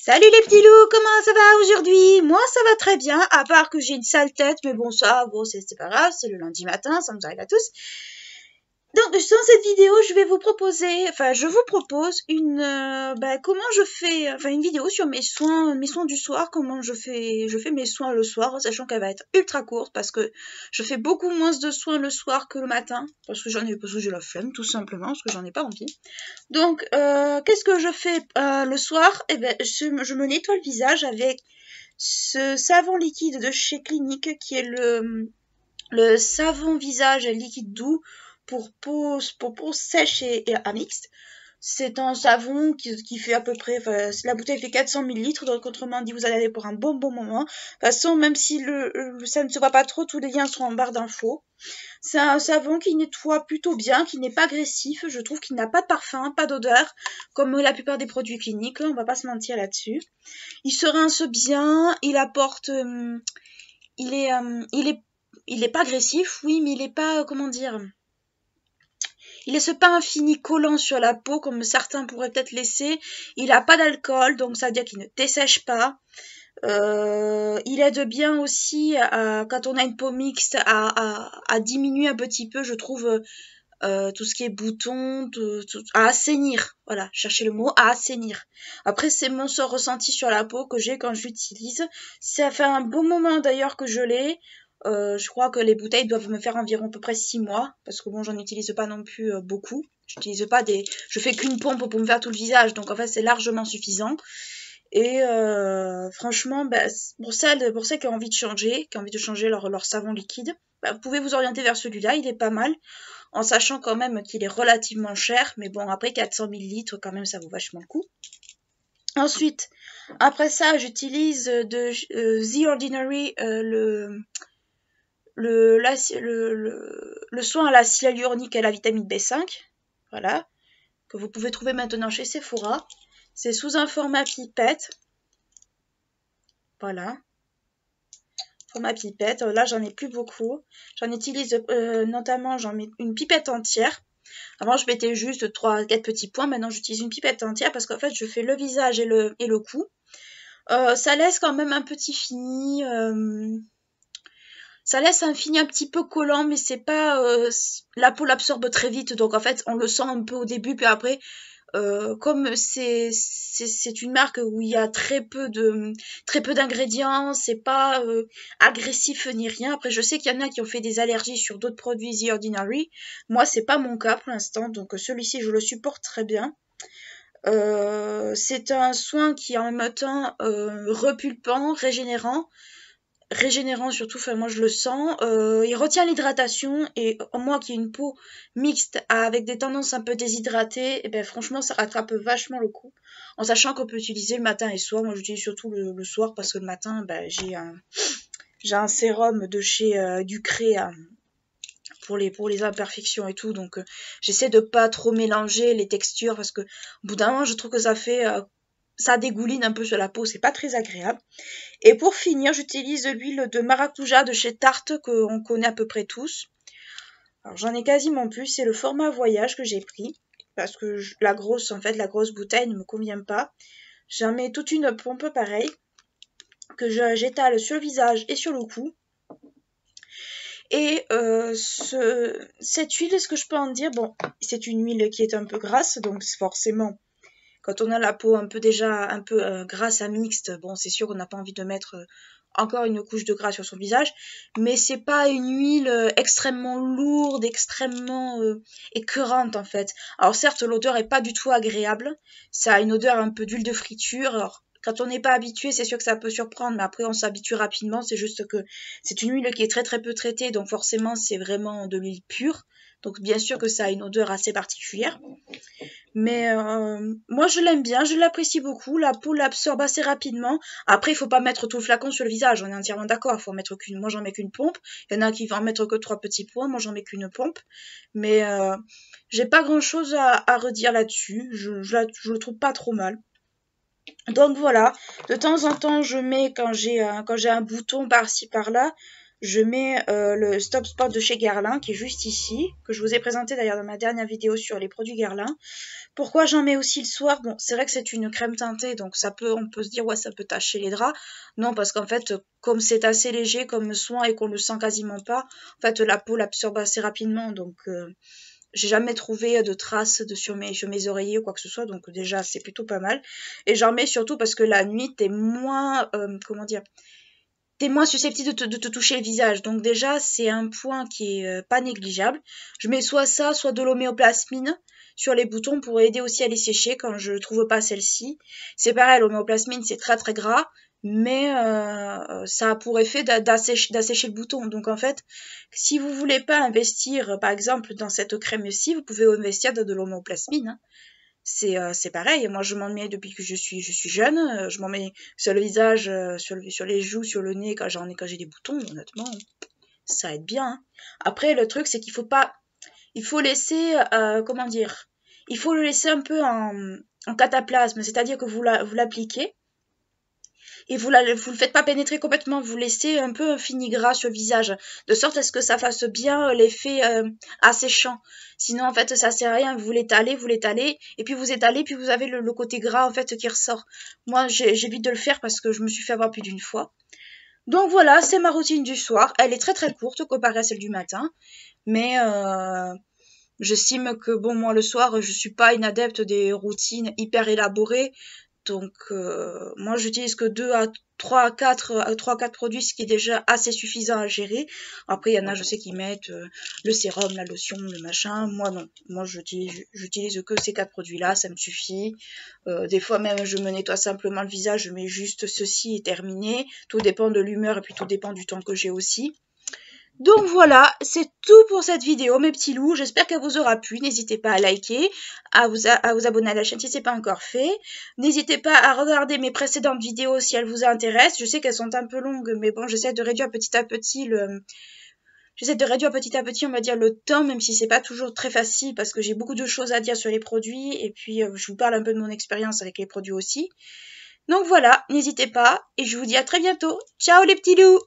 Salut les petits loups, comment ça va aujourd'hui? Moi ça va très bien, à part que j'ai une sale tête, mais bon ça, bon c'est pas grave, c'est le lundi matin, ça nous arrive à tous. Donc dans cette vidéo, je vous propose comment je fais, une vidéo sur mes soins du soir, comment je fais mes soins le soir, sachant qu'elle va être ultra courte parce que je fais beaucoup moins de soins le soir que le matin, parce que j'ai la flemme tout simplement, parce que j'en ai pas envie. Donc, qu'est-ce que je fais le soir? Eh ben, je me nettoie le visage avec ce savon liquide de chez Clinique, qui est le savon visage liquide doux pour peau sèche et à mixte. C'est un savon qui fait à peu près, enfin, la bouteille fait 400 millilitres, donc autrement dit, vous allez aller pour un bon moment. De toute façon, même si ça ne se voit pas trop, tous les liens sont en barre d'infos. C'est un savon qui nettoie plutôt bien, qui n'est pas agressif. Je trouve qu'il n'a pas de parfum, pas d'odeur, comme la plupart des produits cliniques. On va pas se mentir là-dessus. Il se rince bien, il apporte, il est pas agressif, oui, mais il est pas, comment dire, il laisse pas un fini collant sur la peau comme certains pourraient peut-être laisser. Il a pas d'alcool, donc ça veut dire qu'il ne dessèche pas. Il aide bien aussi quand on a une peau mixte à diminuer un petit peu, je trouve, tout ce qui est boutons, à assainir. Voilà, cherchez le mot, à assainir. Après, c'est mon sort ressenti sur la peau que j'ai quand j'utilise. Ça fait un bon moment d'ailleurs que je l'ai. Je crois que les bouteilles doivent me faire environ à peu près 6 mois, parce que bon, j'en utilise pas non plus beaucoup. Je fais qu'une pompe pour me faire tout le visage, donc en fait c'est largement suffisant. Et franchement, pour celles qui ont envie de changer leur savon liquide, vous pouvez vous orienter vers celui-là, il est pas mal, en sachant quand même qu'il est relativement cher, mais bon, après 400 millilitres, quand même, ça vaut vachement le coup. Ensuite, après ça, j'utilise de The Ordinary le soin à l'acide hyaluronique et à la vitamine B5, voilà, que vous pouvez trouver maintenant chez Sephora. C'est sous un format pipette. Voilà. Format pipette. Là, j'en ai plus beaucoup. J'en utilise notamment, j'en mets une pipette entière. Avant, je mettais juste 3-4 petits points. Maintenant, j'utilise une pipette entière parce qu'en fait, je fais le visage et le cou. Ça laisse quand même un petit fini. Ça laisse un fini un petit peu collant, mais c'est pas... la peau l'absorbe très vite. Donc, en fait, on le sent un peu au début, puis après... comme c'est une marque où il y a très peu d'ingrédients, c'est pas agressif ni rien. Après, je sais qu'il y en a qui ont fait des allergies sur d'autres produits The Ordinary. Moi, c'est pas mon cas pour l'instant, donc celui-ci, je le supporte très bien. C'est un soin qui est en même temps repulpant, régénérant surtout, enfin moi je le sens, il retient l'hydratation et moi qui ai une peau mixte avec des tendances un peu déshydratées, et ben franchement ça rattrape vachement le coup, en sachant qu'on peut utiliser le matin et le soir. Moi j'utilise surtout le soir parce que le matin j'ai un sérum de chez Ducré pour les imperfections et tout, donc j'essaie de pas trop mélanger les textures parce que au bout d'un moment je trouve que ça dégouline un peu sur la peau, c'est pas très agréable. Et pour finir, j'utilise l'huile de maracuja de chez Tarte qu'on connaît à peu près tous. Alors j'en ai quasiment plus, c'est le format voyage que j'ai pris parce que la grosse bouteille ne me convient pas. J'en mets toute une pompe pareille que j'étale sur le visage et sur le cou. Et cette huile, est-ce que je peux en dire? Bon, c'est une huile qui est un peu grasse, donc forcément, quand on a la peau un peu grasse à mixte, bon, c'est sûr qu'on n'a pas envie de mettre encore une couche de gras sur son visage, mais c'est pas une huile extrêmement lourde, extrêmement écœurante en fait. Alors certes, l'odeur est pas du tout agréable, ça a une odeur un peu d'huile de friture. Alors quand on n'est pas habitué, c'est sûr que ça peut surprendre, mais après on s'habitue rapidement. C'est juste que c'est une huile qui est très très peu traitée, donc forcément c'est vraiment de l'huile pure. Donc bien sûr que ça a une odeur assez particulière. Mais moi je l'aime bien, je l'apprécie beaucoup, la peau l'absorbe assez rapidement. Après il faut pas mettre tout le flacon sur le visage, on est entièrement d'accord, moi j'en mets qu'une pompe, il y en a qui vont en mettre que 3 petits points, moi j'en mets qu'une pompe. Mais j'ai pas grand chose à redire là-dessus, je le trouve pas trop mal. Donc voilà, de temps en temps je mets quand j'ai un bouton par-ci par-là, je mets le Stop Spot de chez Guerlain qui est juste ici, que je vous ai présenté d'ailleurs dans ma dernière vidéo sur les produits Guerlain. Pourquoi j'en mets aussi le soir? Bon, c'est vrai que c'est une crème teintée, donc on peut se dire ouais, ça peut tacher les draps. Non, parce qu'en fait, comme c'est assez léger comme soin et qu'on le sent quasiment pas, en fait la peau l'absorbe assez rapidement, donc j'ai jamais trouvé de traces sur mes oreillers ou quoi que ce soit, donc déjà c'est plutôt pas mal. Et j'en mets surtout parce que la nuit t'es moins, comment dire, t'es moins susceptible de te toucher le visage. Donc déjà, c'est un point qui est pas négligeable. Je mets soit ça, soit de l'homéoplasmine sur les boutons pour aider aussi à les sécher quand je trouve pas celle-ci. C'est pareil, l'homéoplasmine, c'est très très gras, mais ça a pour effet d'assécher le bouton. Donc en fait, si vous voulez pas investir, par exemple, dans cette crème-ci, vous pouvez investir dans de l'homéoplasmine, hein. C'est pareil, moi je m'en mets depuis que je suis jeune, je m'en mets sur le visage, sur les joues, sur le nez quand j'ai des boutons, honnêtement, ça aide bien, hein. Après le truc c'est qu'il faut pas, il faut laisser, comment dire, il faut le laisser un peu en cataplasme, c'est-à-dire que vous l'appliquez, et vous le faites pas pénétrer complètement, vous laissez un peu un fini gras sur le visage, de sorte à ce que ça fasse bien l'effet asséchant. Sinon, en fait, ça sert à rien, vous l'étalez, et puis vous étalez, puis vous avez le côté gras, en fait, qui ressort. Moi, j'évite de le faire parce que je me suis fait avoir plus d'une fois. Donc voilà, c'est ma routine du soir. Elle est très très courte comparée à celle du matin, mais j'estime que, bon, moi, le soir, je suis pas une adepte des routines hyper élaborées. Donc, moi, j'utilise que 2 à 3 à 4 produits, ce qui est déjà assez suffisant à gérer. Après, il y en a, je sais, qui mettent le sérum, la lotion, le machin. Moi, non. Moi, j'utilise que ces 4 produits-là, ça me suffit. Des fois, même, je me nettoie simplement le visage, je mets juste ceci et terminé. Tout dépend de l'humeur et puis tout dépend du temps que j'ai aussi. Donc voilà, c'est tout pour cette vidéo, mes petits loups. J'espère qu'elle vous aura plu. N'hésitez pas à liker, à vous abonner à la chaîne si ce n'est pas encore fait. N'hésitez pas à regarder mes précédentes vidéos si elles vous intéressent. Je sais qu'elles sont un peu longues, mais bon, j'essaie de réduire petit à petit on va dire, le temps, même si c'est pas toujours très facile parce que j'ai beaucoup de choses à dire sur les produits et puis je vous parle un peu de mon expérience avec les produits aussi. Donc voilà, n'hésitez pas et je vous dis à très bientôt. Ciao les petits loups!